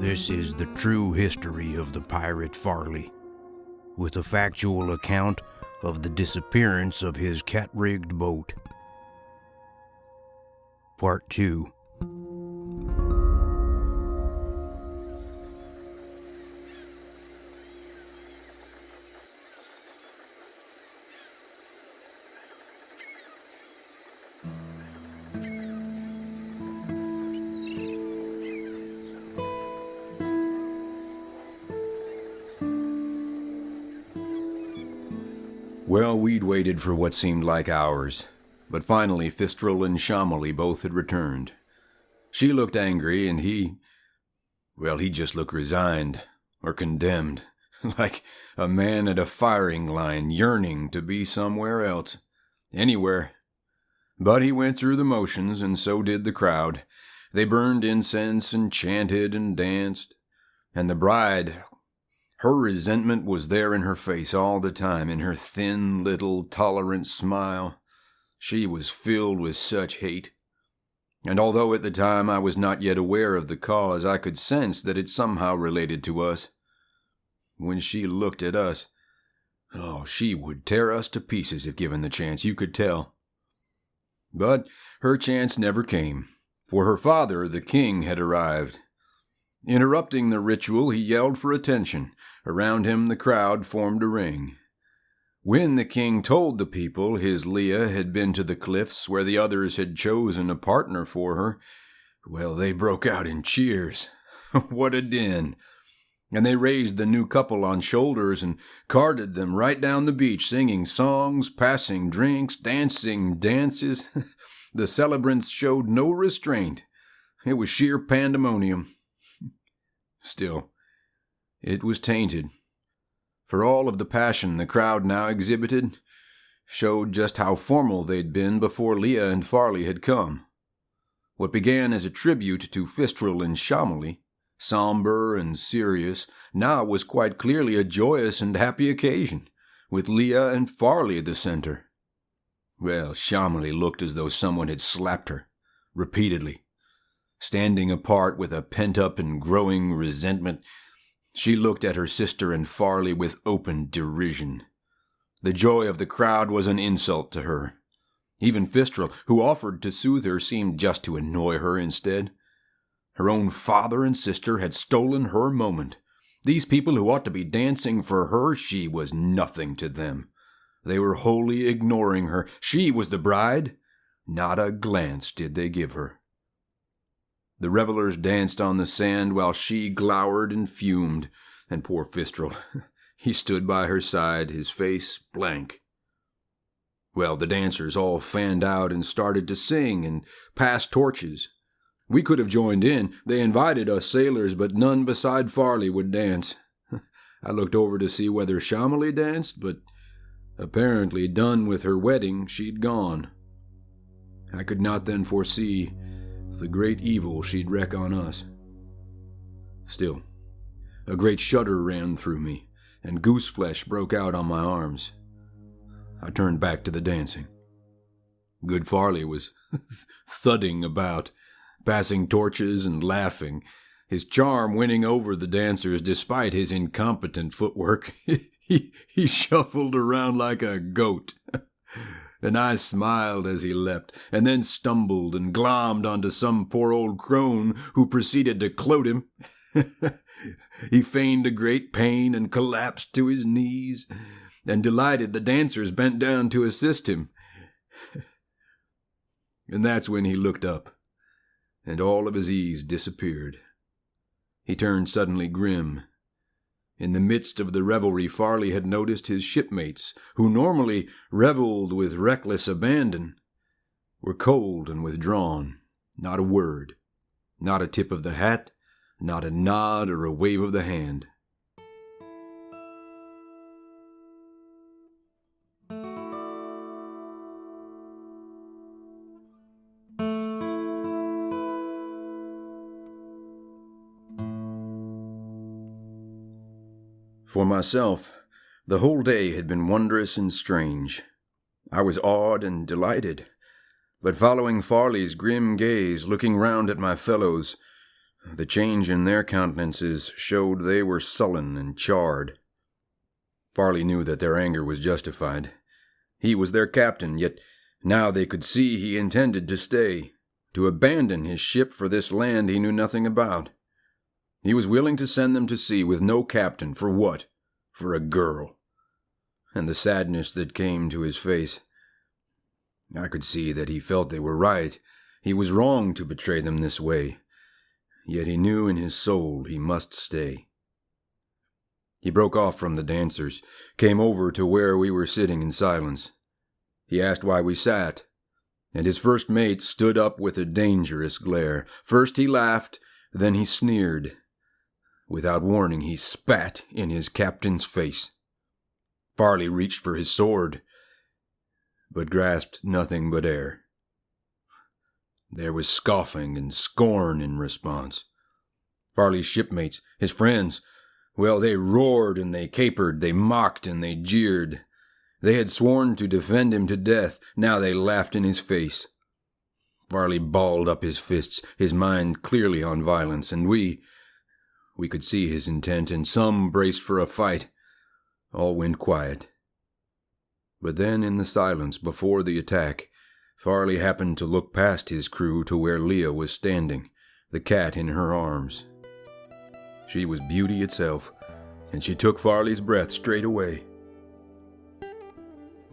This is the true history of the pirate Farley, with a factual account of the disappearance of his cat-rigged boat. Part 2. Well, we'd waited for what seemed like hours, but finally Fistrel and Shamley both had returned. She looked angry, and he just looked resigned, or condemned, like a man at a firing line yearning to be somewhere else, anywhere. But he went through the motions, and so did the crowd. They burned incense and chanted and danced, and the bride, her resentment was there in her face all the time, in her thin, little, tolerant smile. She was filled with such hate. And although at the time I was not yet aware of the cause, I could sense that it somehow related to us. When she looked at us, she would tear us to pieces if given the chance, you could tell. But her chance never came, for her father, the king, had arrived. Interrupting the ritual, he yelled for attention. Around him the crowd formed a ring. When the king told the people his Leah had been to the cliffs where the others had chosen a partner for her, they broke out in cheers. What a din! And they raised the new couple on shoulders and carted them right down the beach, singing songs, passing drinks, dancing dances. The celebrants showed no restraint. It was sheer pandemonium. Still, it was tainted, for all of the passion the crowd now exhibited showed just how formal they'd been before Leah and Farley had come. What began as a tribute to Fistrel and Shamley, somber and serious, now was quite clearly a joyous and happy occasion, with Leah and Farley at the center. Shamley looked as though someone had slapped her, repeatedly. Standing apart with a pent-up and growing resentment, she looked at her sister and Farley with open derision. The joy of the crowd was an insult to her. Even Fistrel, who offered to soothe her, seemed just to annoy her instead. Her own father and sister had stolen her moment. These people who ought to be dancing for her, she was nothing to them. They were wholly ignoring her. She was the bride. Not a glance did they give her. The revelers danced on the sand while she glowered and fumed, and poor Fistrel, he stood by her side, his face blank. The dancers all fanned out and started to sing and pass torches. We could have joined in. They invited us sailors, but none beside Farley would dance. I looked over to see whether Shamley danced, but apparently done with her wedding, she'd gone. I could not then foresee the great evil she'd wreak on us. Still, a great shudder ran through me, and gooseflesh broke out on my arms. I turned back to the dancing. Good Farley was thudding about, passing torches and laughing, his charm winning over the dancers despite his incompetent footwork. He shuffled around like a goat. And I smiled as he leapt, and then stumbled and glommed onto some poor old crone who proceeded to clothe him. He feigned a great pain and collapsed to his knees, and delighted the dancers bent down to assist him. And that's when he looked up, and all of his ease disappeared. He turned suddenly grim. In the midst of the revelry, Farley had noticed his shipmates, who normally reveled with reckless abandon, were cold and withdrawn. Not a word, not a tip of the hat, not a nod or a wave of the hand. For myself, the whole day had been wondrous and strange. I was awed and delighted, but following Farley's grim gaze, looking round at my fellows, The change in their countenances showed they were sullen and charred. Farley knew that their anger was justified. He was their captain, yet now they could see he intended to stay, to abandon his ship for this land he knew nothing about. He was willing to send them to sea with no captain. For what? For a girl. And the sadness that came to his face. I could see that he felt they were right. He was wrong to betray them this way. Yet he knew in his soul he must stay. He broke off from the dancers, came over to where we were sitting in silence. He asked why we sat, and his first mate stood up with a dangerous glare. First he laughed, then he sneered. Without warning, he spat in his captain's face. Farley reached for his sword, but grasped nothing but air. There was scoffing and scorn in response. Farley's shipmates, his friends, well, they roared and they capered, they mocked and they jeered. They had sworn to defend him to death, now they laughed in his face. Farley balled up his fists, his mind clearly on violence, and we could see his intent, and some braced for a fight. All went quiet. But then in the silence before the attack, Farley happened to look past his crew to where Leah was standing, the cat in her arms. She was beauty itself, and she took Farley's breath straight away.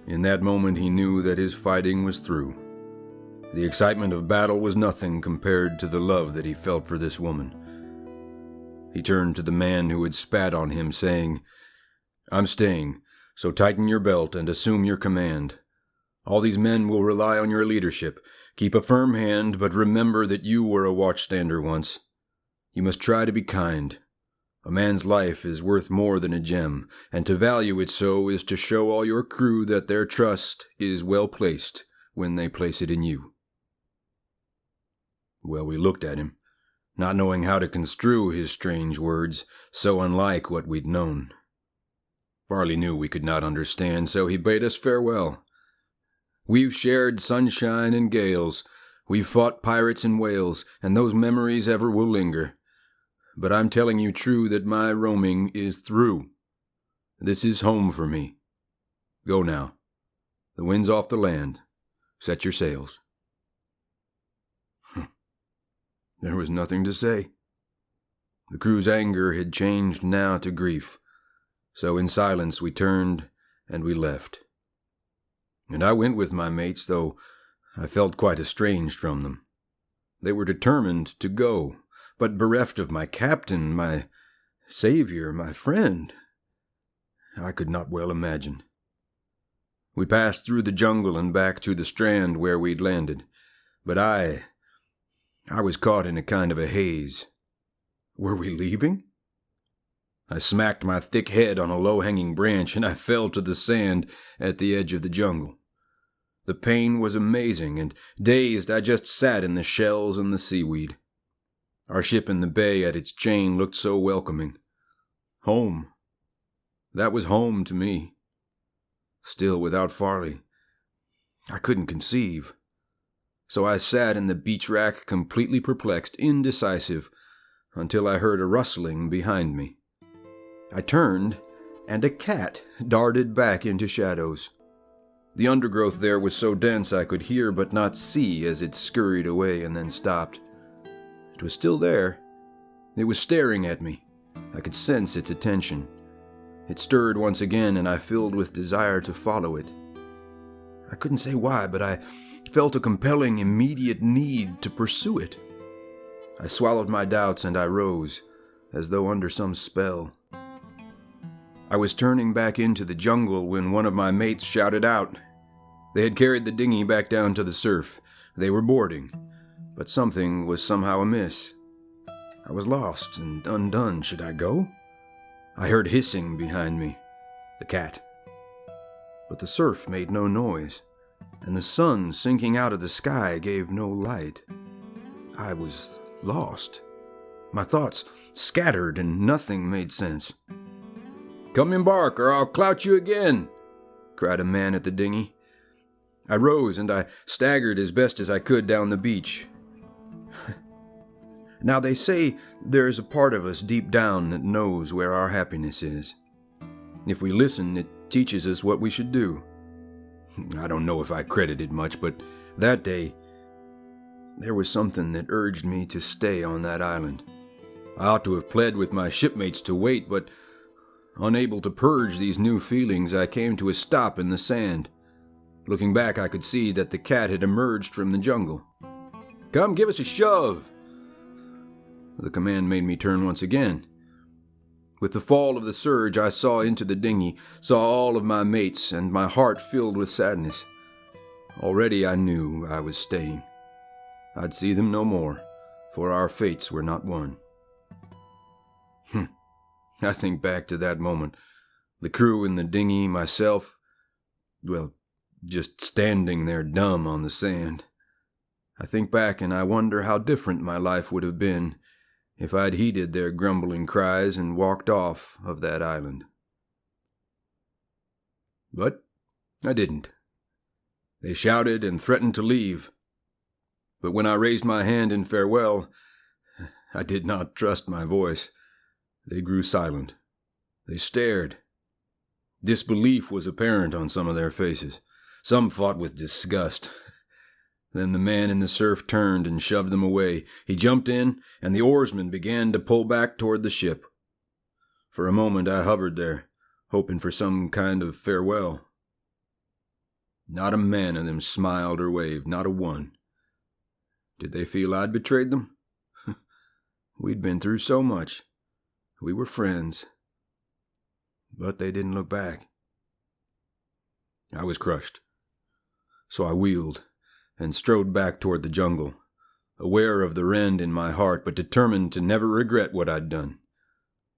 In that moment he knew that his fighting was through. The excitement of battle was nothing compared to the love that he felt for this woman. He turned to the man who had spat on him, saying, "I'm staying, so tighten your belt and assume your command. All these men will rely on your leadership. Keep a firm hand, but remember that you were a watchstander once. You must try to be kind. A man's life is worth more than a gem, and to value it so is to show all your crew that their trust is well placed when they place it in you." Well, we looked at him, not knowing how to construe his strange words, so unlike what we'd known. Farley knew we could not understand, so he bade us farewell. We've shared sunshine and gales, we've fought pirates and whales, and those memories ever will linger. But I'm telling you true that my roaming is through. This is home for me. Go now. The wind's off the land. Set your sails. There was nothing to say. The crew's anger had changed now to grief, so in silence we turned and we left. And I went with my mates, though I felt quite estranged from them. They were determined to go, but bereft of my captain, my savior, my friend, I could not well imagine. We passed through the jungle and back to the strand where we'd landed, but I was caught in a kind of a haze. Were we leaving? I smacked my thick head on a low-hanging branch, and I fell to the sand at the edge of the jungle. The pain was amazing, and dazed I just sat in the shells and the seaweed. Our ship in the bay at its chain looked so welcoming. Home. That was home to me. Still, without Farley, I couldn't conceive. So I sat in the beach rack, completely perplexed, indecisive, until I heard a rustling behind me. I turned, and a cat darted back into shadows. The undergrowth there was so dense I could hear but not see as it scurried away and then stopped. It was still there. It was staring at me. I could sense its attention. It stirred once again, and I filled with desire to follow it. I couldn't say why, but I felt a compelling, immediate need to pursue it. I swallowed my doubts and I rose, as though under some spell. I was turning back into the jungle when one of my mates shouted out. They had carried the dinghy back down to the surf. They were boarding, but something was somehow amiss. I was lost and undone. Should I go? I heard hissing behind me. The cat. But the surf made no noise, and the sun sinking out of the sky gave no light. I was lost. My thoughts scattered and nothing made sense. "Come embark, or I'll clout you again," cried a man at the dinghy. I rose and I staggered as best as I could down the beach. Now, they say there is a part of us deep down that knows where our happiness is. If we listen, it teaches us what we should do. I don't know if I credited much, but that day, there was something that urged me to stay on that island. I ought to have pled with my shipmates to wait, but unable to purge these new feelings, I came to a stop in the sand. Looking back, I could see that the cat had emerged from the jungle. "Come, give us a shove!" The command made me turn once again. With the fall of the surge, I saw into the dinghy, saw all of my mates, and my heart filled with sadness. Already I knew I was staying. I'd see them no more, for our fates were not one. I think back to that moment. The crew in the dinghy, myself, well, just standing there dumb on the sand. I think back and I wonder how different my life would have been if I'd heeded their grumbling cries and walked off of that island. But I didn't. They shouted and threatened to leave. But when I raised my hand in farewell, I did not trust my voice. They grew silent. They stared. Disbelief was apparent on some of their faces. Some fought with disgust. Then the man in the surf turned and shoved them away. He jumped in, and the oarsmen began to pull back toward the ship. For a moment I hovered there, hoping for some kind of farewell. Not a man of them smiled or waved, not a one. Did they feel I'd betrayed them? We'd been through so much. We were friends. But they didn't look back. I was crushed. So I wheeled and strode back toward the jungle, aware of the rend in my heart, but determined to never regret what I'd done.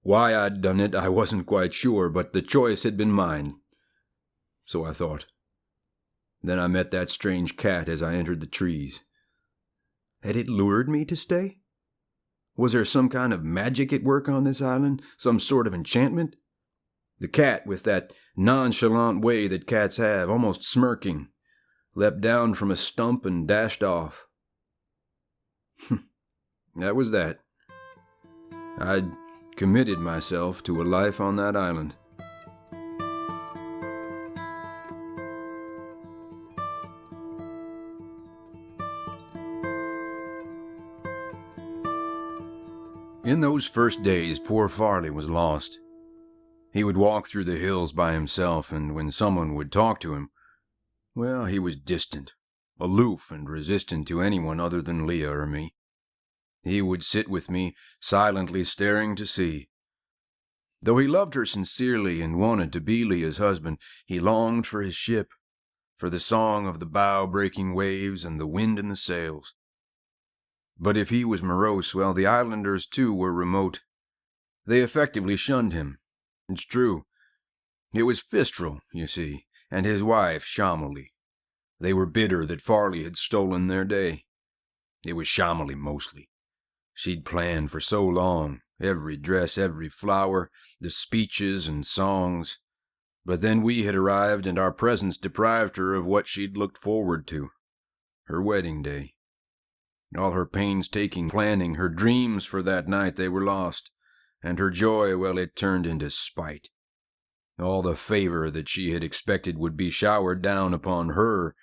Why I'd done it, I wasn't quite sure, but the choice had been mine. So I thought. Then I met that strange cat as I entered the trees. Had it lured me to stay? Was there some kind of magic at work on this island? Some sort of enchantment? The cat, with that nonchalant way that cats have, almost smirking, leapt down from a stump and dashed off. That was that. I'd committed myself to a life on that island. In those first days, poor Farley was lost. He would walk through the hills by himself, and when someone would talk to him, well, he was distant, aloof and resistant to anyone other than Leah or me. He would sit with me, silently staring to sea. Though he loved her sincerely and wanted to be Leah's husband, he longed for his ship, for the song of the bow-breaking waves and the wind in the sails. But if he was morose, well, the islanders, too, were remote. They effectively shunned him. It's true. It was Fistral, you see, and his wife, Shamali. They were bitter that Farley had stolen their day. It was Shamali mostly. She'd planned for so long, every dress, every flower, the speeches and songs. But then we had arrived, and our presence deprived her of what she'd looked forward to, her wedding day. All her painstaking planning, her dreams for that night, they were lost, and her joy, well, it turned into spite. All the favor that she had expected would be showered down upon her,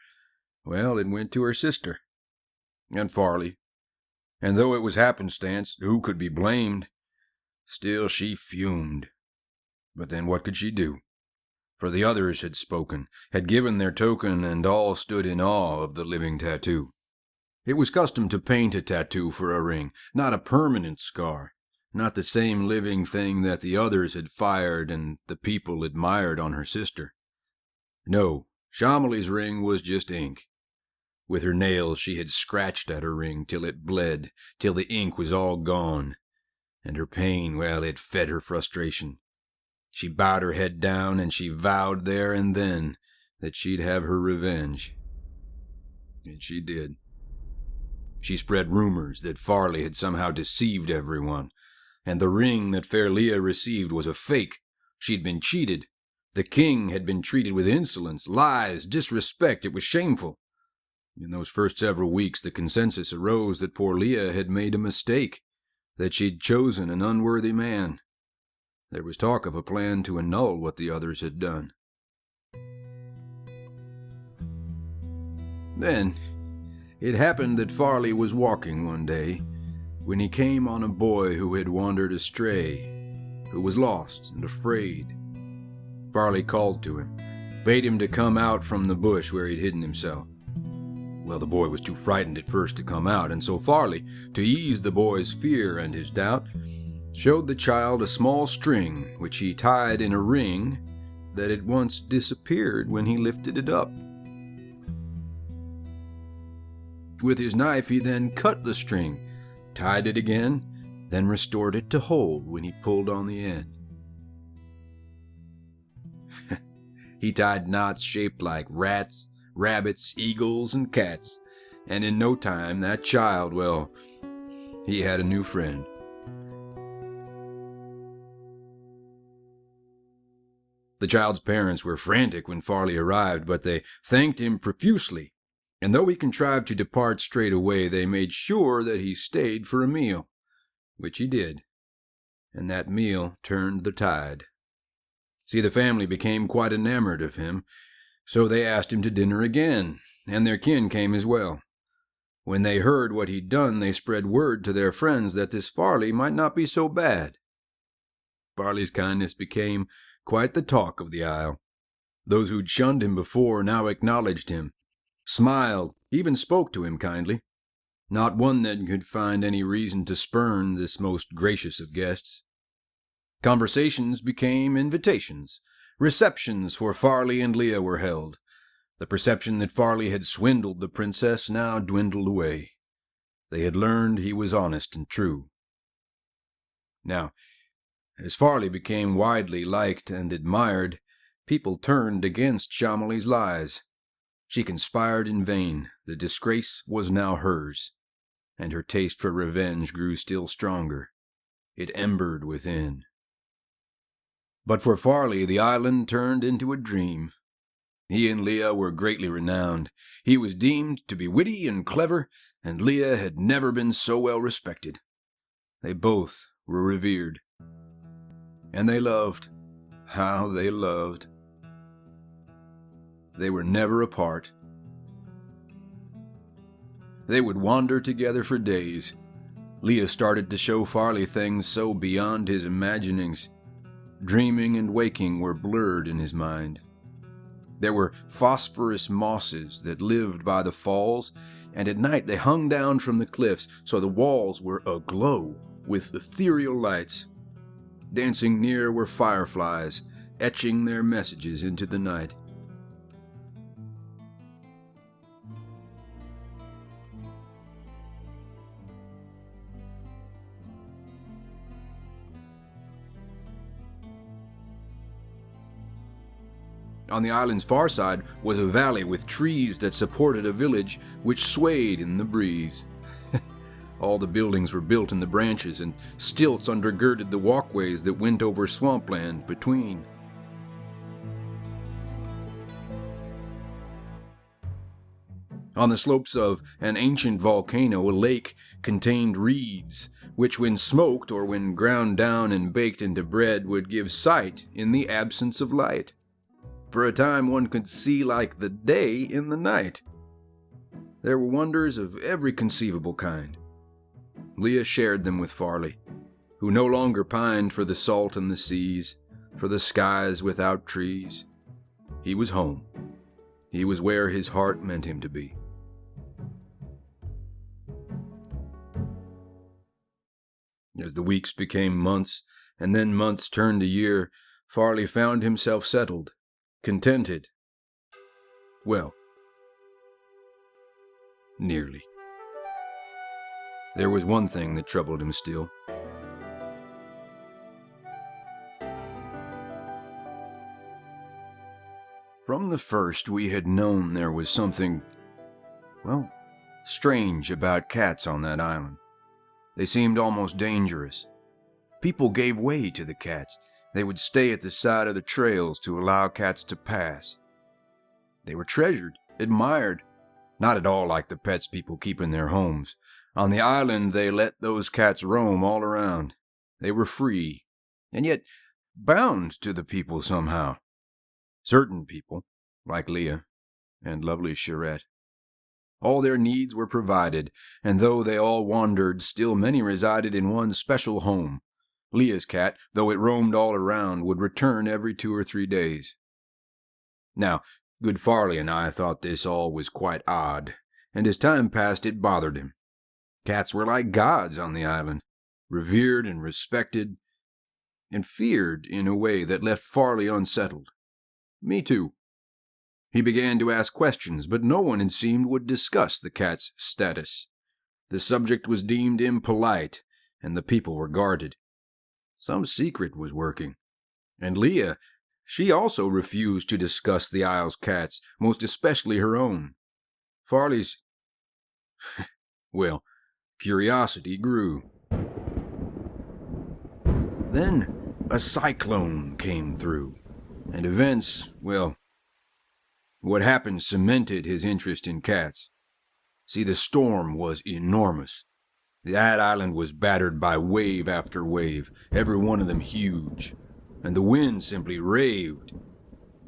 well, it went to her sister, and Farley. And though it was happenstance, who could be blamed? Still she fumed. But then what could she do? For the others had spoken, had given their token, and all stood in awe of the living tattoo. It was custom to paint a tattoo for a ring, not a permanent scar, not the same living thing that the others had fired and the people admired on her sister. No, Shamali's ring was just ink. With her nails she had scratched at her ring till it bled, till the ink was all gone. And her pain, well, it fed her frustration. She bowed her head down and she vowed there and then that she'd have her revenge. And she did. She spread rumors that Farley had somehow deceived everyone, and the ring that fair Leah received was a fake. She'd been cheated. The king had been treated with insolence, lies, disrespect. It was shameful. In those first several weeks, the consensus arose that poor Leah had made a mistake. that she'd chosen an unworthy man. There was talk of a plan to annul what the others had done. Then, it happened that Farley was walking one day when he came on a boy who had wandered astray, who was lost and afraid. Farley called to him, bade him to come out from the bush where he'd hidden himself. Well, the boy was too frightened at first to come out, and so Farley, to ease the boy's fear and his doubt, showed the child a small string which he tied in a ring that at once disappeared when he lifted it up. With his knife he then cut the string, tied it again, then restored it to hold when he pulled on the end. He tied knots shaped like rats, rabbits, eagles, and cats, and in no time that child, well, he had a new friend. The child's parents were frantic when Farley arrived, but they thanked him profusely, and though he contrived to depart straight away, they made sure that he stayed for a meal, which he did, and that meal turned the tide. See, the family became quite enamored of him, so they asked him to dinner again, and their kin came as well. When they heard what he'd done, they spread word to their friends that this Farley might not be so bad. Farley's kindness became quite the talk of the isle. Those who'd shunned him before now acknowledged him, smiled, even spoke to him kindly. Not one then could find any reason to spurn this most gracious of guests. Conversations became invitations. Receptions for Farley and Leah were held. The perception that Farley had swindled the princess now dwindled away. They had learned he was honest and true. Now, as Farley became widely liked and admired, people turned against Chamolee's lies. She conspired in vain. The disgrace was now hers, and her taste for revenge grew still stronger. It embered within. But for Farley, the island turned into a dream. He and Leah were greatly renowned. He was deemed to be witty and clever, and Leah had never been so well respected. They both were revered. And they loved. How they loved. They were never apart. They would wander together for days. Leah started to show Farley things so beyond his imaginings. Dreaming and waking were blurred in his mind. There were phosphorus mosses that lived by the falls, and at night they hung down from the cliffs so the walls were aglow with ethereal lights. Dancing near were fireflies, etching their messages into the night. On the island's far side was a valley with trees that supported a village which swayed in the breeze. All the buildings were built in the branches, and stilts undergirded the walkways that went over swampland between. On the slopes of an ancient volcano, a lake contained reeds, which when smoked or when ground down and baked into bread would give sight in the absence of light. For a time one could see like the day in the night. There were wonders of every conceivable kind. Leah shared them with Farley, who no longer pined for the salt and the seas, for the skies without trees. He was home. He was where his heart meant him to be. As the weeks became months, and then months turned to year, Farley found himself settled, contented. Well, nearly. There was one thing that troubled him still. From the first, we had known there was something, well, strange about cats on that island. They seemed almost dangerous. People gave way to the cats. They would stay at the side of the trails to allow cats to pass. They were treasured, admired, not at all like the pets people keep in their homes. On the island, they let those cats roam all around. They were free, and yet bound to the people somehow. Certain people, like Leah and lovely Charette. All their needs were provided, and though they all wandered, still many resided in one special home. Leah's cat, though it roamed all around, would return every 2 or 3 days. Now, good Farley and I thought this all was quite odd, and as time passed it bothered him. Cats were like gods on the island, revered and respected, and feared in a way that left Farley unsettled. Me too. He began to ask questions, but no one, it seemed, would discuss the cat's status. The subject was deemed impolite, and the people were guarded. Some secret was working. And Leah, she also refused to discuss the Isle's cats, most especially her own. Farley's, well, curiosity grew. Then a cyclone came through, and events, well, what happened cemented his interest in cats. See, the storm was enormous. That island was battered by wave after wave, every one of them huge, and the wind simply raved.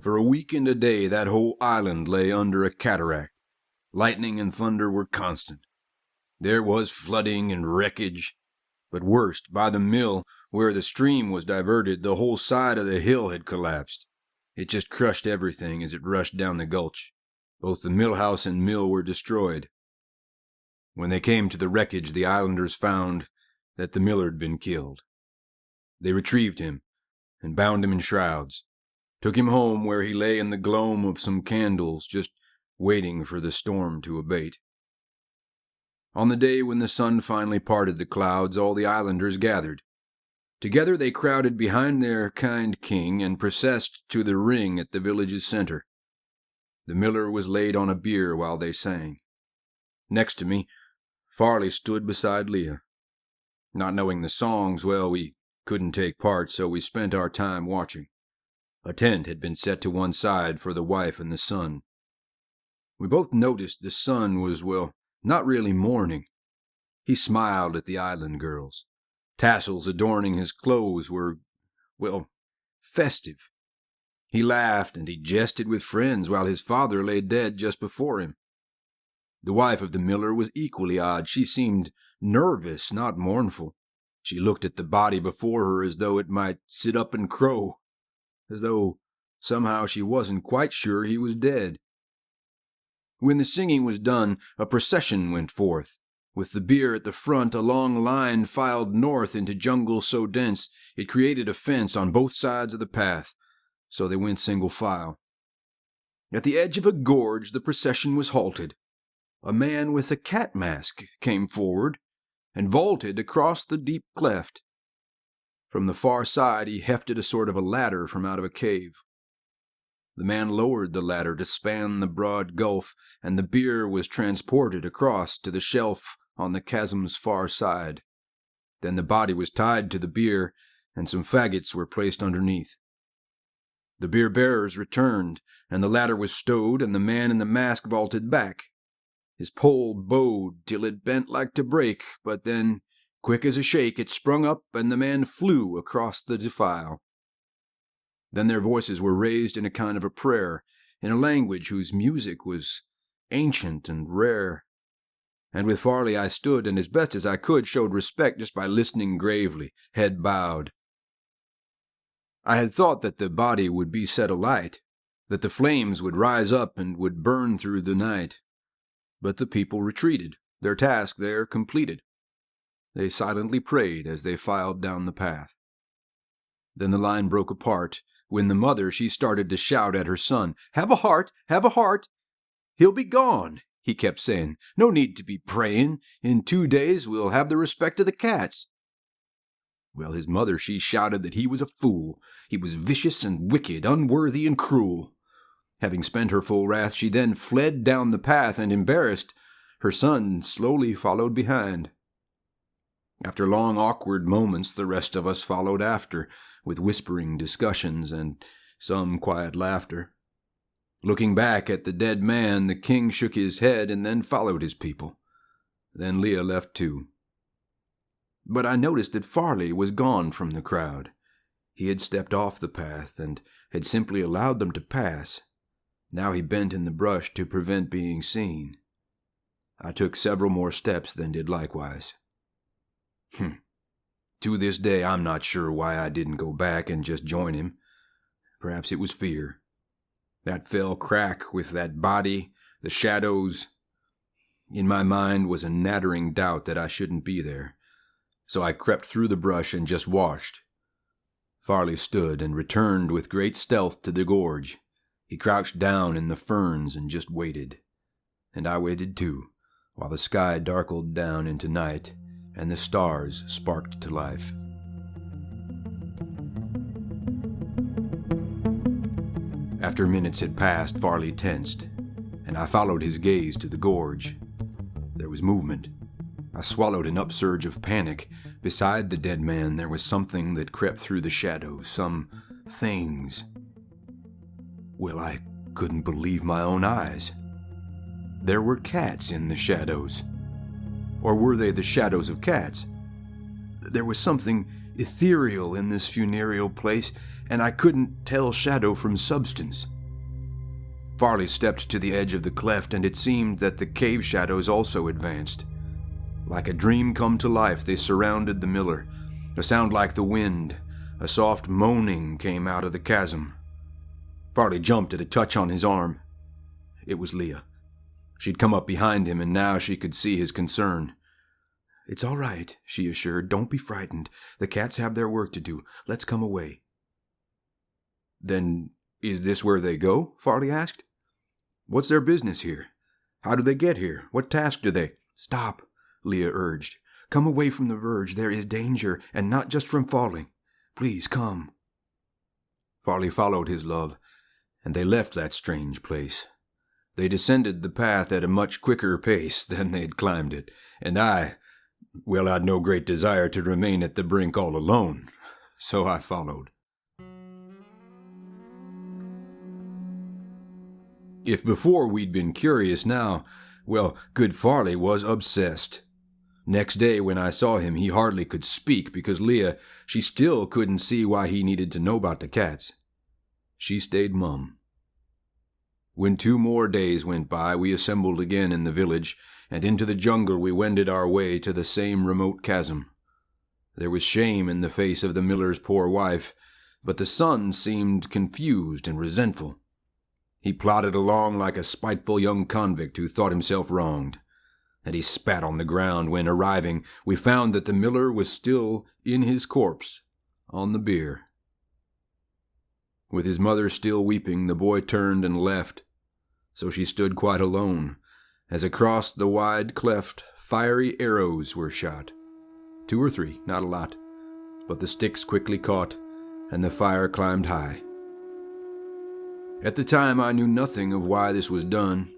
For a week and a day, that whole island lay under a cataract. Lightning and thunder were constant. There was flooding and wreckage, but worst, by the mill, where the stream was diverted, the whole side of the hill had collapsed. It just crushed everything as it rushed down the gulch. Both the mill house and mill were destroyed. When they came to the wreckage, the islanders found that the miller had been killed. They retrieved him and bound him in shrouds, took him home where he lay in the gloam of some candles, just waiting for the storm to abate. On the day when the sun finally parted the clouds, all the islanders gathered. Together they crowded behind their kind king and processed to the ring at the village's center. The miller was laid on a bier while they sang. Next to me, Farley stood beside Leah. Not knowing the songs, well, we couldn't take part, so we spent our time watching. A tent had been set to one side for the wife and the son. We both noticed the son was, well, not really mourning. He smiled at the island girls. Tassels adorning his clothes were, well, festive. He laughed and he jested with friends while his father lay dead just before him. The wife of the miller was equally odd. She seemed nervous, not mournful. She looked at the body before her as though it might sit up and crow, as though somehow she wasn't quite sure he was dead. When the singing was done, a procession went forth. With the bier at the front, a long line filed north into jungle so dense it created a fence on both sides of the path, so they went single file. At the edge of a gorge, the procession was halted. A man with a cat mask came forward and vaulted across the deep cleft. From the far side, he hefted a sort of a ladder from out of a cave. The man lowered the ladder to span the broad gulf, and the bier was transported across to the shelf on the chasm's far side. Then the body was tied to the bier, and some faggots were placed underneath. The bier bearers returned, and the ladder was stowed, and the man in the mask vaulted back. His pole bowed till it bent like to break, but then, quick as a shake, it sprung up, and the man flew across the defile. Then their voices were raised in a kind of a prayer, in a language whose music was ancient and rare. And with Farley I stood, and as best as I could showed respect just by listening gravely, head bowed. I had thought that the body would be set alight, that the flames would rise up and would burn through the night. But the people retreated, their task there completed. They silently prayed as they filed down the path. Then the line broke apart, when the mother, she started to shout at her son, "Have a heart! Have a heart! He'll be gone!" He kept saying, "No need to be praying. In 2 days we'll have the respect of the cats." Well, his mother, she shouted that he was a fool. He was vicious and wicked, unworthy and cruel. Having spent her full wrath, she then fled down the path, and embarrassed, her son slowly followed behind. After long awkward moments, the rest of us followed after, with whispering discussions and some quiet laughter. Looking back at the dead man, the king shook his head and then followed his people. Then Leah left too. But I noticed that Farley was gone from the crowd. He had stepped off the path and had simply allowed them to pass. Now he bent in the brush to prevent being seen. I took several more steps, then did likewise. To this day, I'm not sure why I didn't go back and just join him. Perhaps it was fear. That fell crack with that body, the shadows. In my mind was a nattering doubt that I shouldn't be there. So I crept through the brush and just watched. Farley stood and returned with great stealth to the gorge. He crouched down in the ferns and just waited. And I waited too, while the sky darkled down into night and the stars sparked to life. After minutes had passed, Farley tensed, and I followed his gaze to the gorge. There was movement. I swallowed an upsurge of panic. Beside the dead man, there was something that crept through the shadows, some things. Well, I couldn't believe my own eyes. There were cats in the shadows. Or were they the shadows of cats? There was something ethereal in this funereal place, and I couldn't tell shadow from substance. Farley stepped to the edge of the cleft, and it seemed that the cave shadows also advanced. Like a dream come to life, they surrounded the miller. A sound like the wind, a soft moaning came out of the chasm. Farley jumped at a touch on his arm. It was Leah. She'd come up behind him, and now she could see his concern. "It's all right," she assured. "Don't be frightened. The cats have their work to do. Let's come away." "Then is this where they go?" Farley asked. "What's their business here? How do they get here? What task do they—" "Stop," Leah urged. "Come away from the verge. There is danger, and not just from falling. Please, come." Farley followed his love, and they left that strange place. They descended the path at a much quicker pace than they'd climbed it, and I'd no great desire to remain at the brink all alone, so I followed. If before we'd been curious, now, good Farley was obsessed. Next day when I saw him, he hardly could speak because Leah, she still couldn't see why he needed to know about the cats. She stayed mum. When 2 more days went by, we assembled again in the village, and into the jungle we wended our way to the same remote chasm. There was shame in the face of the miller's poor wife, but the son seemed confused and resentful. He plodded along like a spiteful young convict who thought himself wronged, and he spat on the ground when, arriving, we found that the miller was still in his corpse on the bier. With his mother still weeping, the boy turned and left, so she stood quite alone, as across the wide cleft fiery arrows were shot. 2 or 3, not a lot, but the sticks quickly caught, and the fire climbed high. At the time I knew nothing of why this was done.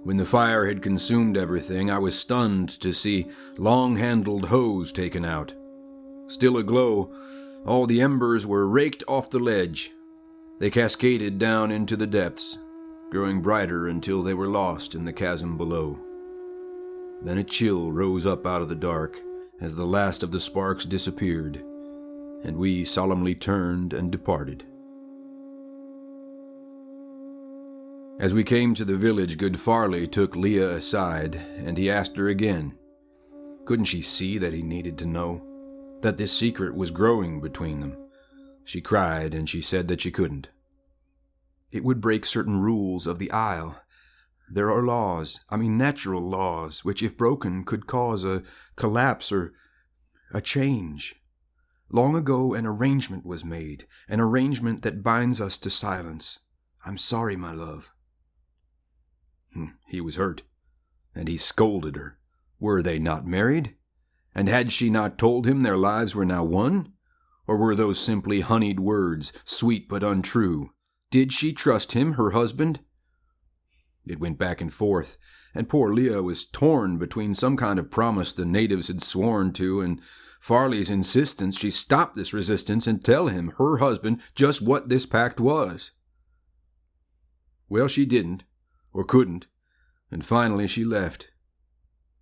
When the fire had consumed everything, I was stunned to see long-handled hose taken out. Still aglow, all the embers were raked off the ledge. They cascaded down into the depths, growing brighter until they were lost in the chasm below. Then a chill rose up out of the dark as the last of the sparks disappeared, and we solemnly turned and departed. As we came to the village, good Farley took Leah aside, and he asked her again. Couldn't she see that he needed to know? That this secret was growing between them? She cried, and she said that she couldn't. It would break certain rules of the Isle. There are laws, natural laws, which if broken could cause a collapse or a change. Long ago an arrangement was made, an arrangement that binds us to silence. I'm sorry, my love. He was hurt, and he scolded her. Were they not married? And had she not told him their lives were now one? Or were those simply honeyed words, sweet but untrue? Did she trust him, her husband? It went back and forth, and poor Leah was torn between some kind of promise the natives had sworn to and Farley's insistence she stop this resistance and tell him, her husband, just what this pact was. Well, she didn't, or couldn't, and finally she left.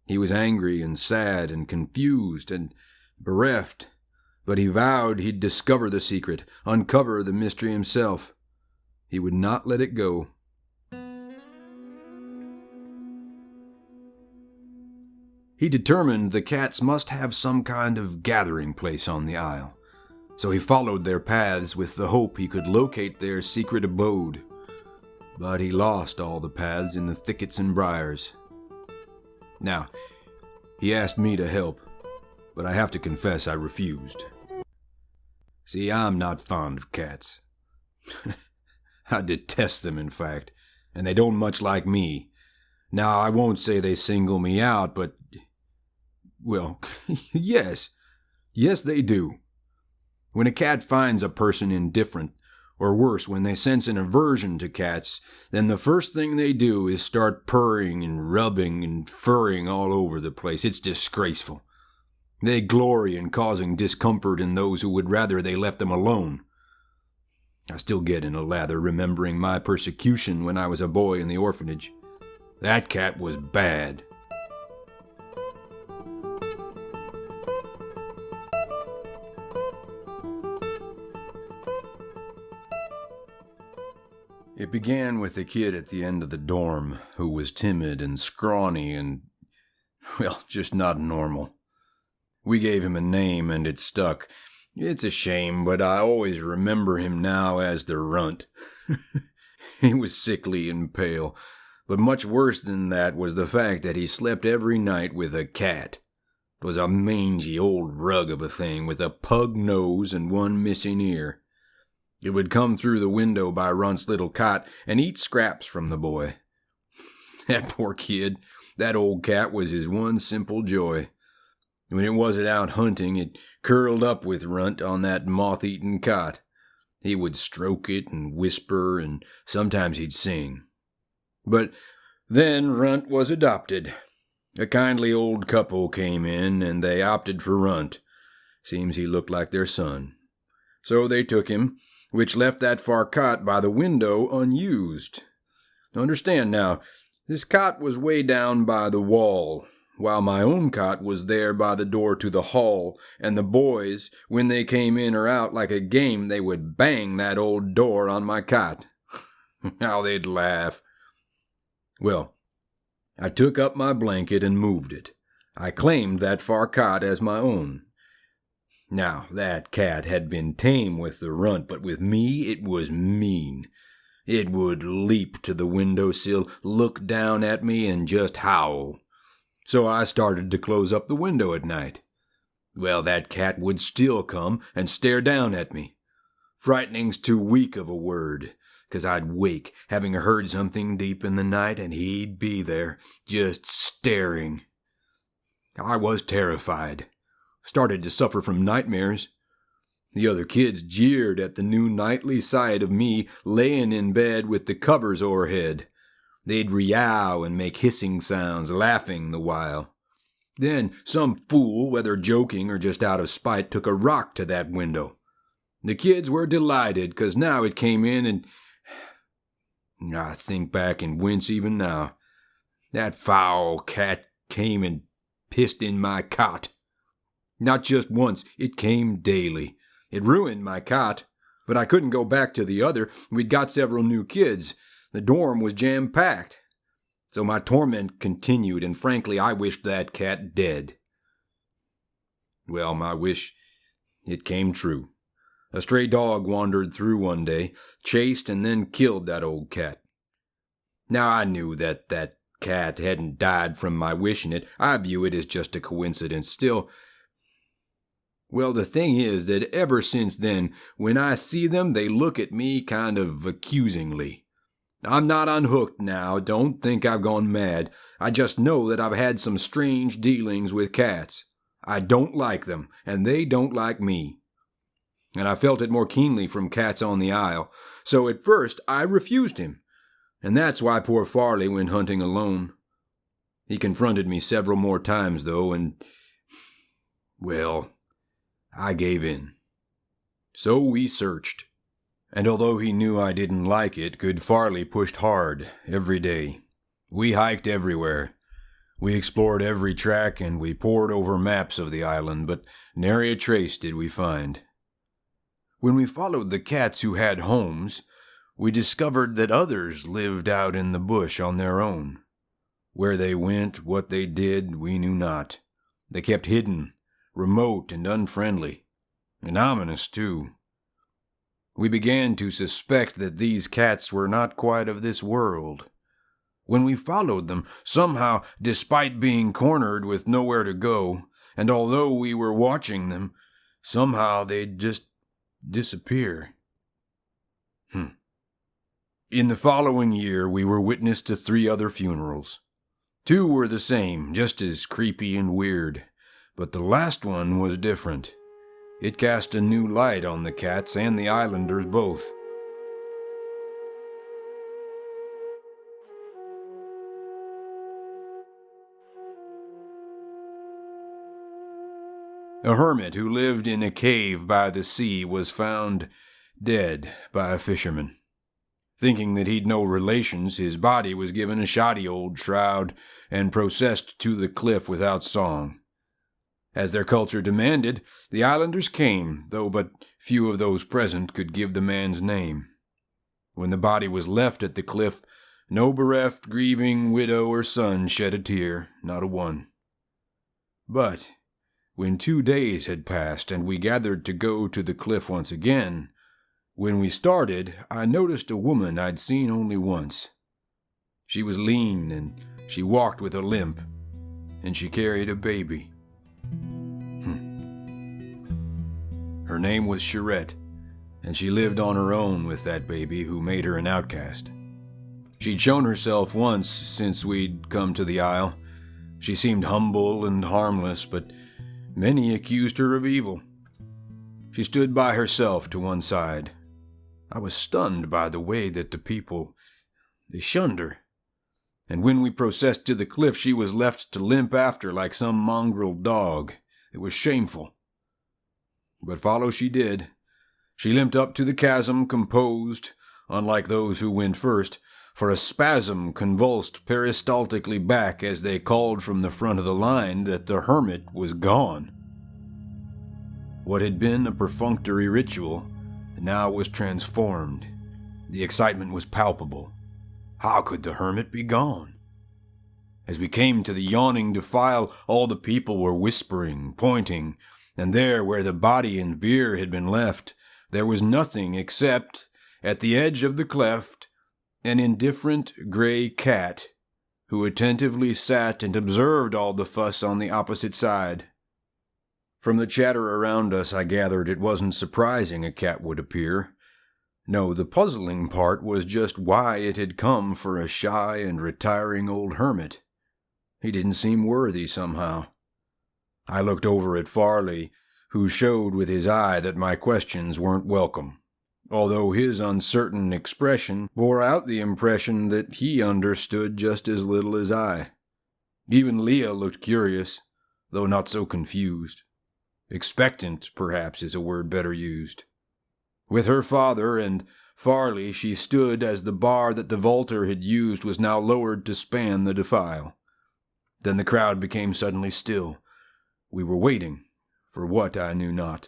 He was angry and sad and confused and bereft, but he vowed he'd discover the secret, uncover the mystery himself. He would not let it go. He determined the cats must have some kind of gathering place on the isle, so he followed their paths with the hope he could locate their secret abode. But he lost all the paths in the thickets and briars. Now, he asked me to help, but I have to confess I refused. See, I'm not fond of cats. I detest them, in fact, and they don't much like me. Now, I won't say they single me out, but... well, yes. Yes, they do. When a cat finds a person indifferent, or worse, when they sense an aversion to cats, then the first thing they do is start purring and rubbing and furring all over the place. It's disgraceful. They glory in causing discomfort in those who would rather they left them alone. I still get in a lather remembering my persecution when I was a boy in the orphanage. That cat was bad. It began with a kid at the end of the dorm who was timid and scrawny and, well, just not normal. We gave him a name and it stuck. It's a shame, but I always remember him now as the Runt. He was sickly and pale, but much worse than that was the fact that he slept every night with a cat. It was a mangy old rug of a thing with a pug nose and one missing ear. It would come through the window by Runt's little cot and eat scraps from the boy. That poor kid, that old cat was his one simple joy. When it wasn't out hunting, it curled up with Runt on that moth-eaten cot. He would stroke it and whisper, and sometimes he'd sing. But then Runt was adopted. A kindly old couple came in, and they opted for Runt. Seems he looked like their son. So they took him, which left that far cot by the window unused. Understand now, this cot was way down by the wall, while my own cot was there by the door to the hall, and the boys, when they came in or out like a game, they would bang that old door on my cot. How they'd laugh. Well, I took up my blanket and moved it. I claimed that far cot as my own. Now, that cat had been tame with the Runt, but with me it was mean. It would leap to the windowsill, look down at me, and just howl. So I started to close up the window at night. Well, that cat would still come and stare down at me. Frightening's too weak of a word, 'cause I'd wake, having heard something deep in the night, and he'd be there, just staring. I was terrified. Started to suffer from nightmares. The other kids jeered at the new nightly sight of me laying in bed with the covers o'erhead. They'd meow and make hissing sounds, laughing the while. Then some fool, whether joking or just out of spite, took a rock to that window. The kids were delighted, 'cause now it came in and... I think back and wince even now. That foul cat came and pissed in my cot. Not just once, it came daily. It ruined my cot, but I couldn't go back to the other. We'd got several new kids. The dorm was jam-packed. So my torment continued, and frankly, I wished that cat dead. Well, my wish, it came true. A stray dog wandered through one day, chased and then killed that old cat. Now I knew that cat hadn't died from my wishing it. I view it as just a coincidence. Still... well, the thing is that ever since then, when I see them, they look at me kind of accusingly. I'm not unhooked now, don't think I've gone mad. I just know that I've had some strange dealings with cats. I don't like them, and they don't like me. And I felt it more keenly from cats on the isle, so at first I refused him. And that's why poor Farley went hunting alone. He confronted me several more times, though, and... well... I gave in. So we searched. And although he knew I didn't like it, good Farley pushed hard every day. We hiked everywhere. We explored every track and we pored over maps of the island, but nary a trace did we find. When we followed the cats who had homes, we discovered that others lived out in the bush on their own. Where they went, what they did, we knew not. They kept hidden, remote and unfriendly, and ominous too. We began to suspect that these cats were not quite of this world. When we followed them, somehow, despite being cornered with nowhere to go, and although we were watching them, somehow they'd just disappear. In the following year, we were witness to 3 other funerals. 2 were the same, just as creepy and weird, but the last one was different. It cast a new light on the cats and the islanders both. A hermit who lived in a cave by the sea was found dead by a fisherman. Thinking that he'd no relations, his body was given a shoddy old shroud and processed to the cliff without song. As their culture demanded, the islanders came, though but few of those present could give the man's name. When the body was left at the cliff, no bereft, grieving widow or son shed a tear, not a one. But when 2 days had passed and we gathered to go to the cliff once again, when we started, I noticed a woman I'd seen only once. She was lean, and she walked with a limp, and she carried a baby. Her name was Charette, and she lived on her own with that baby who made her an outcast. She'd shown herself once since we'd come to the isle. She seemed humble and harmless, but many accused her of evil. She stood by herself to one side. I was stunned by the way that the people, they shunned her. And when we processed to the cliff, she was left to limp after like some mongrel dog. It was shameful. But follow she did. She limped up to the chasm composed, unlike those who went first, for a spasm convulsed peristaltically back as they called from the front of the line that the hermit was gone. What had been a perfunctory ritual now was transformed. The excitement was palpable. How could the hermit be gone? As we came to the yawning defile, all the people were whispering, pointing, and there where the body and bier had been left, there was nothing except, at the edge of the cleft, an indifferent gray cat, who attentively sat and observed all the fuss on the opposite side. From the chatter around us, I gathered it wasn't surprising a cat would appear. No, the puzzling part was just why it had come for a shy and retiring old hermit. He didn't seem worthy somehow. I looked over at Farley, who showed with his eye that my questions weren't welcome, although his uncertain expression bore out the impression that he understood just as little as I. Even Leah looked curious, though not so confused. Expectant, perhaps, is a word better used. With her father and Farley, she stood as the bar that the vaulter had used was now lowered to span the defile. Then the crowd became suddenly still. We were waiting, for what I knew not.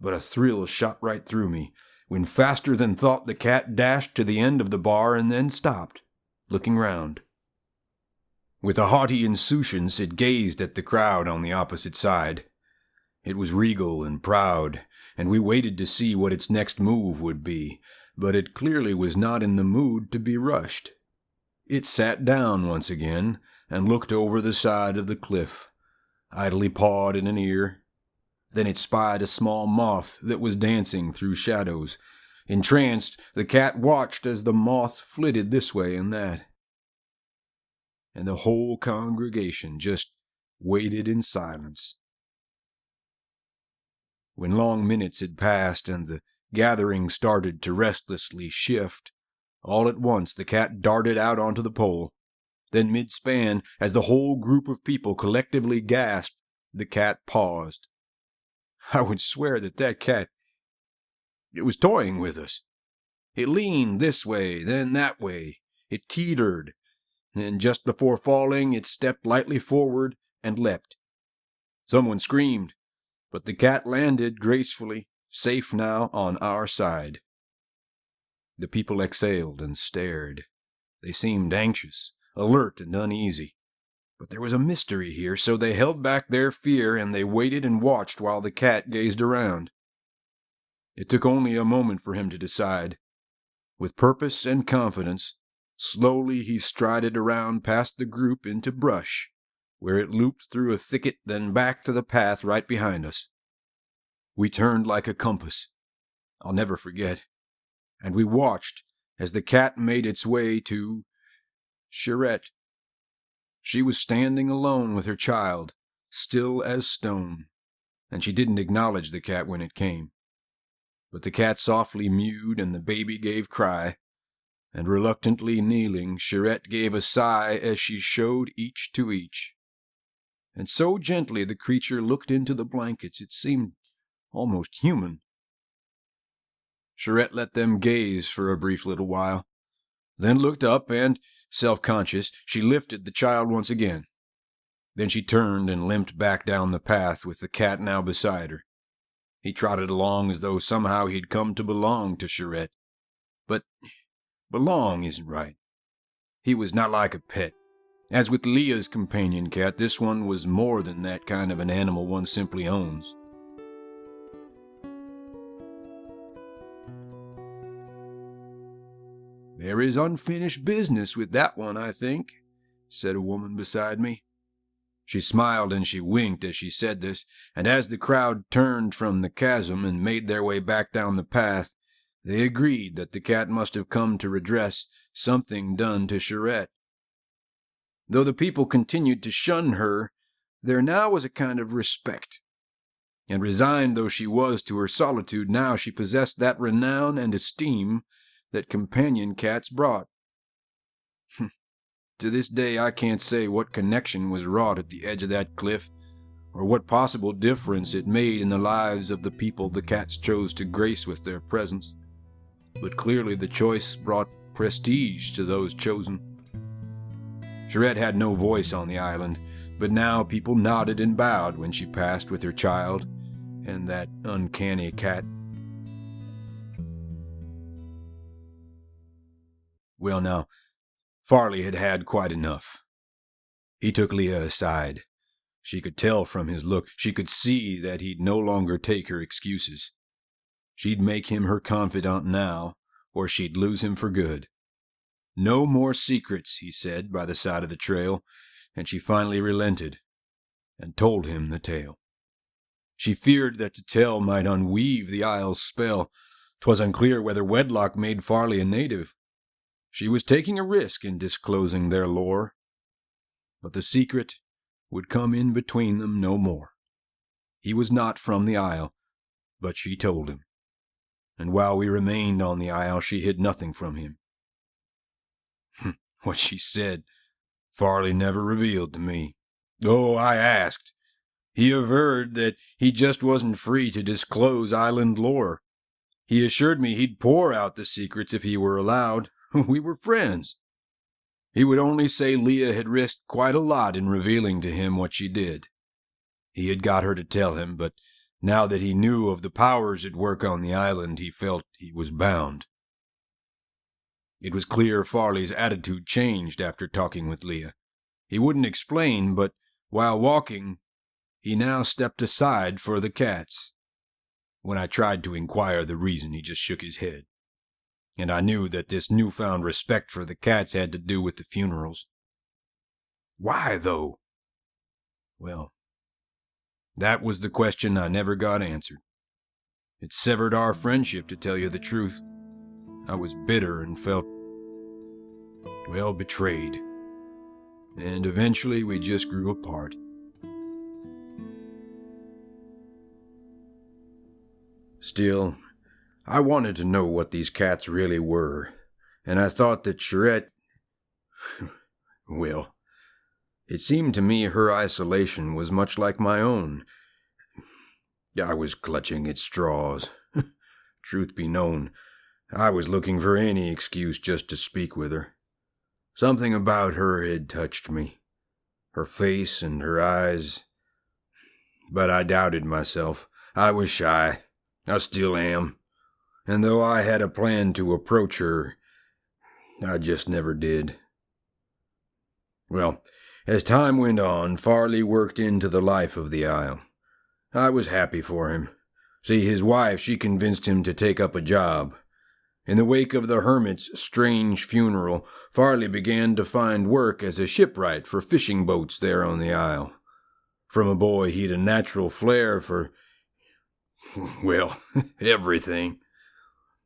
But a thrill shot right through me, when faster than thought the cat dashed to the end of the bar and then stopped, looking round. With a haughty insouciance it gazed at the crowd on the opposite side. It was regal and proud, and we waited to see what its next move would be, but it clearly was not in the mood to be rushed. It sat down once again and looked over the side of the cliff, idly pawed in an ear. Then it spied a small moth that was dancing through shadows. Entranced, the cat watched as the moth flitted this way and that. And the whole congregation just waited in silence. When long minutes had passed and the gathering started to restlessly shift, all at once the cat darted out onto the pole. Then mid-span, as the whole group of people collectively gasped, the cat paused. I would swear that cat, it was toying with us. It leaned this way, then that way. It teetered. and just before falling it stepped lightly forward and leapt. Someone screamed, but the cat landed gracefully, safe now on our side. The people exhaled and stared. They seemed anxious, alert, and uneasy. But there was a mystery here, so they held back their fear and they waited and watched while the cat gazed around. It took only a moment for him to decide. With purpose and confidence, slowly he strided around past the group into brush, where it looped through a thicket, then back to the path right behind us. We turned like a compass. I'll never forget. And we watched as the cat made its way to Charette. She was standing alone with her child, still as stone, and she didn't acknowledge the cat when it came. But the cat softly mewed and the baby gave cry, and reluctantly kneeling, Charette gave a sigh as she showed each to each. And so gently the creature looked into the blankets it seemed almost human. Charette let them gaze for a brief little while, then looked up and, self-conscious, she lifted the child once again. Then she turned and limped back down the path with the cat now beside her. He trotted along as though somehow he'd come to belong to Charette. But belong isn't right. He was not like a pet. As with Leah's companion cat, this one was more than that kind of an animal one simply owns. "There is unfinished business with that one, I think," said a woman beside me. She smiled and she winked as she said this, and as the crowd turned from the chasm and made their way back down the path, they agreed that the cat must have come to redress something done to Charette. Though the people continued to shun her, there now was a kind of respect. And resigned though she was to her solitude, now she possessed that renown and esteem that companion cats brought. To this day I can't say what connection was wrought at the edge of that cliff, or what possible difference it made in the lives of the people the cats chose to grace with their presence. But clearly the choice brought prestige to those chosen. Charette had no voice on the island, but now people nodded and bowed when she passed with her child and that uncanny cat. Well, now, Farley had had quite enough. He took Leah aside. She could tell from his look, she could see that he'd no longer take her excuses. She'd make him her confidant now, or she'd lose him for good. No more secrets, he said, by the side of the trail, and she finally relented and told him the tale. She feared that to tell might unweave the isle's spell. 'Twas unclear whether wedlock made Farley a native. She was taking a risk in disclosing their lore, but the secret would come in between them no more. He was not from the isle, but she told him, and while we remained on the isle she hid nothing from him. What she said, Farley never revealed to me. Oh, I asked. He averred that he just wasn't free to disclose island lore. He assured me he'd pour out the secrets if he were allowed. We were friends. He would only say Leah had risked quite a lot in revealing to him what she did. He had got her to tell him, but now that he knew of the powers at work on the island, he felt he was bound. It was clear Farley's attitude changed after talking with Leah. He wouldn't explain, but while walking, he now stepped aside for the cats. When I tried to inquire the reason, he just shook his head. And I knew that this newfound respect for the cats had to do with the funerals. Why, though? Well, that was the question I never got answered. It severed our friendship, to tell you the truth. I was bitter and felt, well, betrayed. And eventually we just grew apart. Still, I wanted to know what these cats really were, and I thought that Charette... well, it seemed to me her isolation was much like my own. I was clutching at straws. Truth be known, I was looking for any excuse just to speak with her. Something about her had touched me, her face and her eyes, but I doubted myself. I was shy. I still am. And though I had a plan to approach her, I just never did. Well, as time went on, Farley worked into the life of the Isle. I was happy for him. See, his wife, she convinced him to take up a job. In the wake of the hermit's strange funeral, Farley began to find work as a shipwright for fishing boats there on the Isle. From a boy, he'd a natural flair for, well, everything.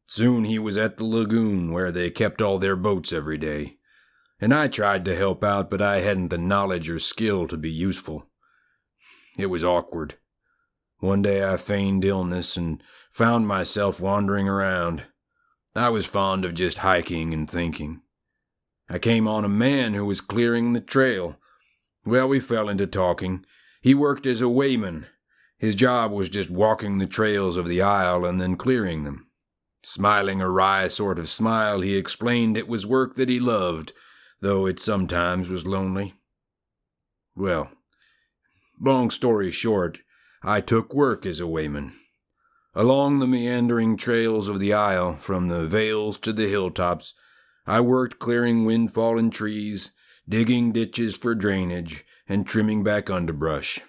Soon he was at the lagoon where they kept all their boats every day. And I tried to help out, but I hadn't the knowledge or skill to be useful. It was awkward. One day I feigned illness and found myself wandering around. I was fond of just hiking and thinking. I came on a man who was clearing the trail. Well, we fell into talking. He worked as a weighman. His job was just walking the trails of the Isle and then clearing them. Smiling a wry sort of smile, he explained it was work that he loved, though it sometimes was lonely. Well, long story short, I took work as a weighman. Along the meandering trails of the Isle, from the vales to the hilltops, I worked clearing wind-fallen trees, digging ditches for drainage, and trimming back underbrush.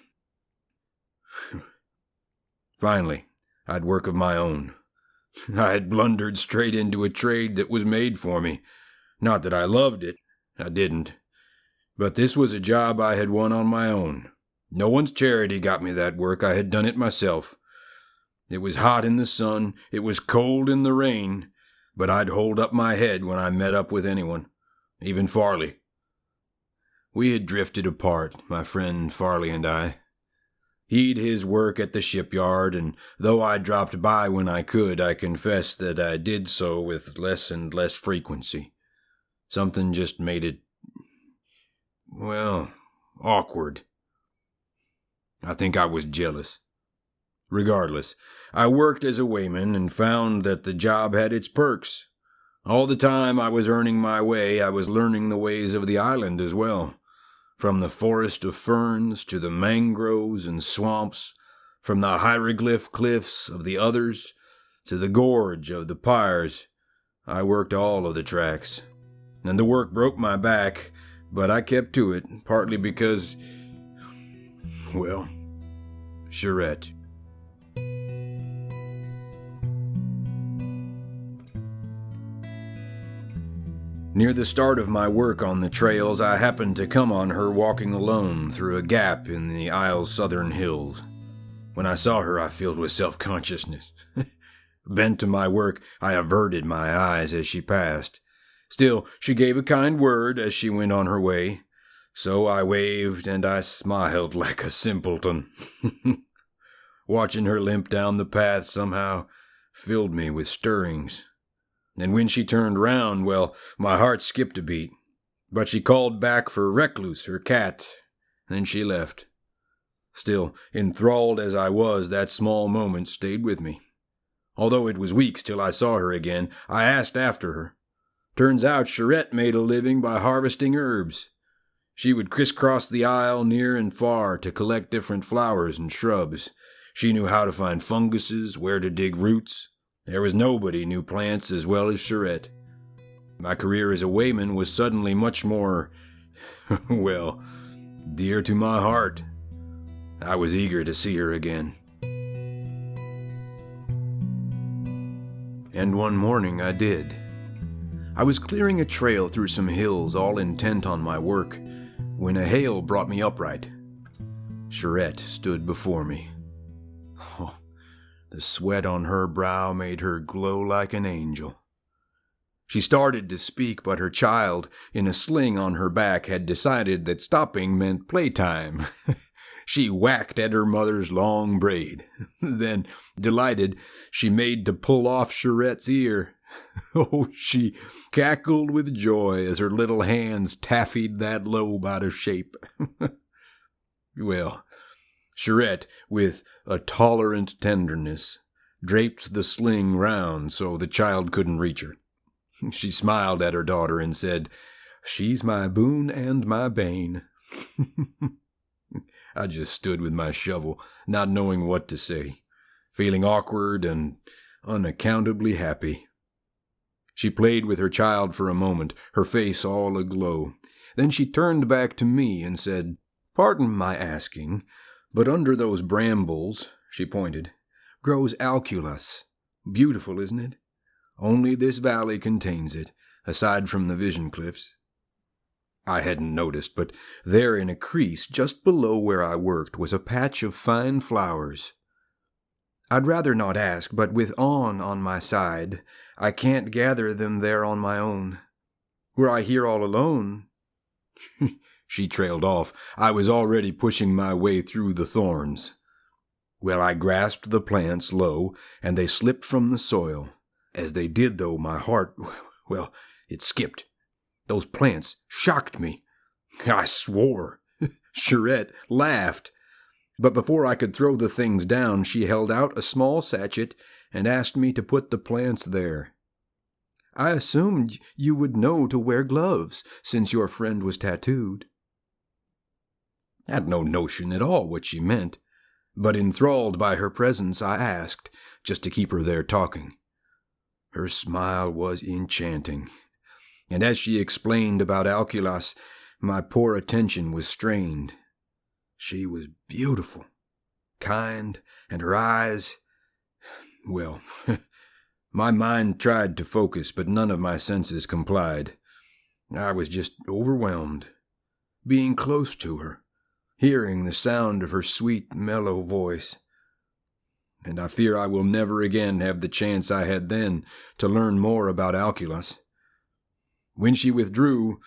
Finally, I'd work of my own. I had blundered straight into a trade that was made for me. Not that I loved it. I didn't. But this was a job I had won on my own. No one's charity got me that work. I had done it myself. It was hot in the sun. It was cold in the rain. But I'd hold up my head when I met up with anyone, even Farley. We had drifted apart, my friend Farley and I. He'd his work at the shipyard, and though I dropped by when I could, I confess that I did so with less and less frequency. Something just made it, well, awkward. I think I was jealous. Regardless, I worked as a weighman and found that the job had its perks. All the time I was earning my way, I was learning the ways of the island as well. From the forest of ferns to the mangroves and swamps, from the hieroglyph cliffs of the others to the gorge of the pyres, I worked all of the tracks. And the work broke my back, but I kept to it, partly because, well, charette. Near the start of my work on the trails, I happened to come on her walking alone through a gap in the Isle's southern hills. When I saw her, I filled with self-consciousness. Bent to my work, I averted my eyes as she passed. Still, she gave a kind word as she went on her way. So I waved and I smiled like a simpleton. Watching her limp down the path somehow filled me with stirrings. And when she turned round, well, my heart skipped a beat. But she called back for Recluse, her cat, then she left. Still, enthralled as I was, that small moment stayed with me. Although it was weeks till I saw her again, I asked after her. Turns out Charette made a living by harvesting herbs. She would crisscross the Isle near and far to collect different flowers and shrubs. She knew how to find funguses, where to dig roots. There was nobody knew plants as well as Charette. My career as a weighman was suddenly much more, well, dear to my heart. I was eager to see her again. And one morning I did. I was clearing a trail through some hills, all intent on my work, when a hail brought me upright. Charette stood before me. Oh, the sweat on her brow made her glow like an angel. She started to speak, but her child, in a sling on her back, had decided that stopping meant playtime. She whacked at her mother's long braid. Then, delighted, she made to pull off Charette's ear. Oh, she cackled with joy as her little hands taffied that lobe out of shape. Well, Charette, with a tolerant tenderness, draped the sling round so the child couldn't reach her. She smiled at her daughter and said, She's my boon and my bane. I just stood with my shovel, not knowing what to say, feeling awkward and unaccountably happy. She played with her child for a moment, her face all aglow. Then she turned back to me and said, "Pardon my asking, but under those brambles," she pointed, "grows alculus. Beautiful, isn't it? Only this valley contains it, aside from the Vision Cliffs." I hadn't noticed, but there in a crease just below where I worked was a patch of fine flowers. I'd rather not ask, but with on my side, I can't gather them there on my own. Were I here all alone... She trailed off. I was already pushing my way through the thorns. Well, I grasped the plants low, and they slipped from the soil. As they did, though, my heart, well, it skipped. Those plants shocked me. I swore. Charette laughed. But before I could throw the things down, she held out a small sachet and asked me to put the plants there. I assumed you would know to wear gloves, since your friend was tattooed. I had no notion at all what she meant, but enthralled by her presence, I asked, just to keep her there talking. Her smile was enchanting, and as she explained about alculus, my poor attention was strained. She was beautiful, kind, and her eyes, well, my mind tried to focus, but none of my senses complied. I was just overwhelmed. Being close to her, hearing the sound of her sweet, mellow voice. And I fear I will never again have the chance I had then to learn more about alculus. When she withdrew,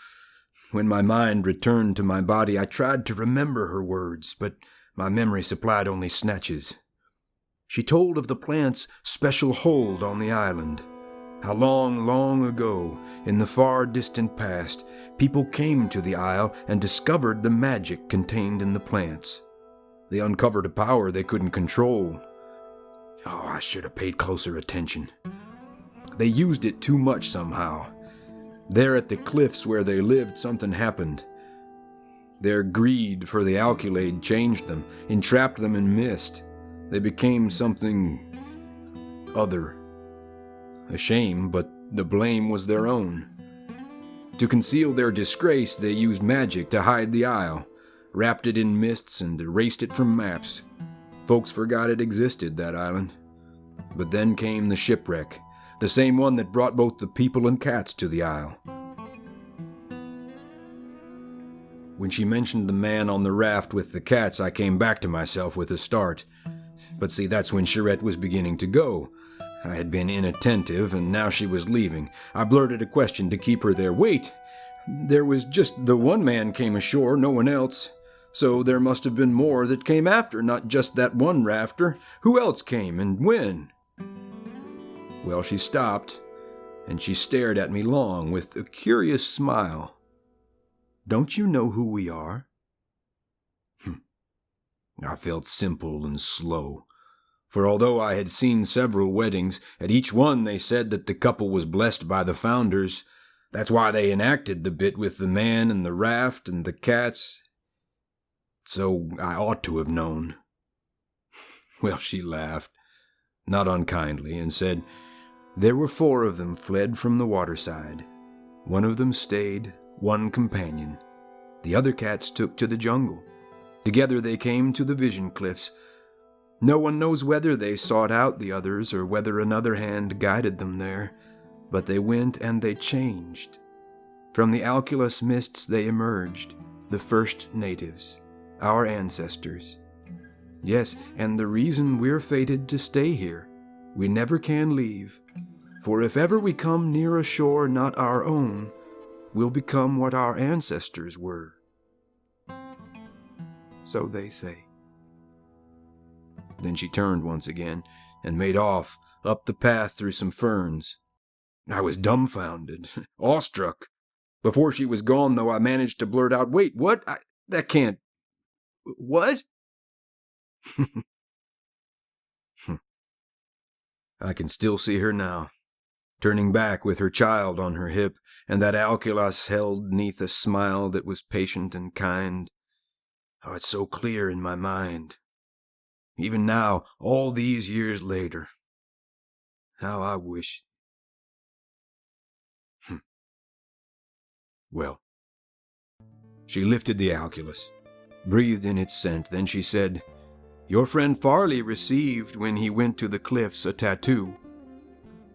when my mind returned to my body, I tried to remember her words, but my memory supplied only snatches. She told of the plant's special hold on the island, how long, long ago, in the far distant past, people came to the isle and discovered the magic contained in the plants. They uncovered a power they couldn't control. Oh, I should have paid closer attention. They used it too much somehow. There at the cliffs where they lived, something happened. Their greed for the alculade changed them, entrapped them in mist. They became something other. A shame, but the blame was their own. To conceal their disgrace, they used magic to hide the isle, wrapped it in mists and erased it from maps. Folks forgot it existed, that island. But then came the shipwreck, the same one that brought both the people and cats to the isle. When she mentioned the man on the raft with the cats, I came back to myself with a start. But see, that's when Charette was beginning to go. I had been inattentive, and now she was leaving. I blurted a question to keep her there. "Wait! There was just the one man came ashore, no one else. So there must have been more that came after, not just that one rafter. Who else came, and when?" Well, she stopped, and she stared at me long with a curious smile. "Don't you know who we are?" I felt simple and slow. For although I had seen several weddings, at each one they said that the couple was blessed by the founders. That's why they enacted the bit with the man and the raft and the cats. So I ought to have known. Well, she laughed, not unkindly, and said, "There were 4 of them fled from the waterside. One of them stayed, one companion. The other cats took to the jungle. Together they came to the Vision Cliffs. No one knows whether they sought out the others or whether another hand guided them there, but they went and they changed. From the alculus mists they emerged, the first natives, our ancestors. Yes, and the reason we're fated to stay here. We never can leave, for if ever we come near a shore not our own, we'll become what our ancestors were. So they say." Then she turned once again and made off up the path through some ferns. I was dumbfounded, awestruck. Before she was gone, though, I managed to blurt out, "Wait, what? That can't... What?" I can still see her now, turning back with her child on her hip, and that alkaloos held 'neath a smile that was patient and kind. Oh, it's so clear in my mind. Even now, all these years later. How I wish... Well, she lifted the alkaloos, breathed in its scent, then she said, "Your friend Farley received, when he went to the cliffs, a tattoo.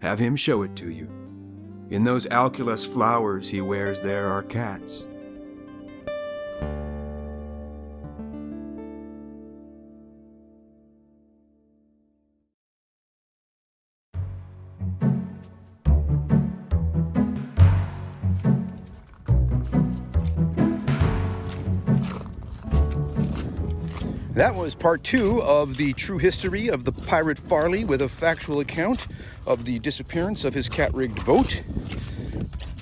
Have him show it to you. In those alkaloos flowers he wears there are cats." That was part 2 of the true history of the pirate Farley, with a factual account of the disappearance of his cat-rigged boat.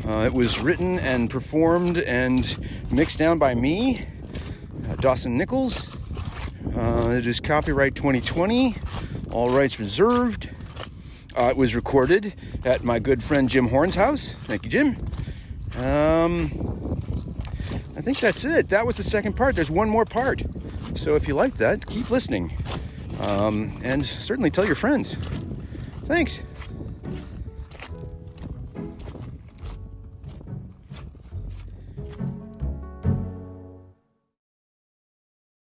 It was written and performed and mixed down by me, Dawson Nichols. It is copyright 2020, all rights reserved. It was recorded at my good friend Jim Horn's house. Thank you, Jim. I think that's it. That was the second part. There's one more part. So if you like that, keep listening. And certainly tell your friends. Thanks.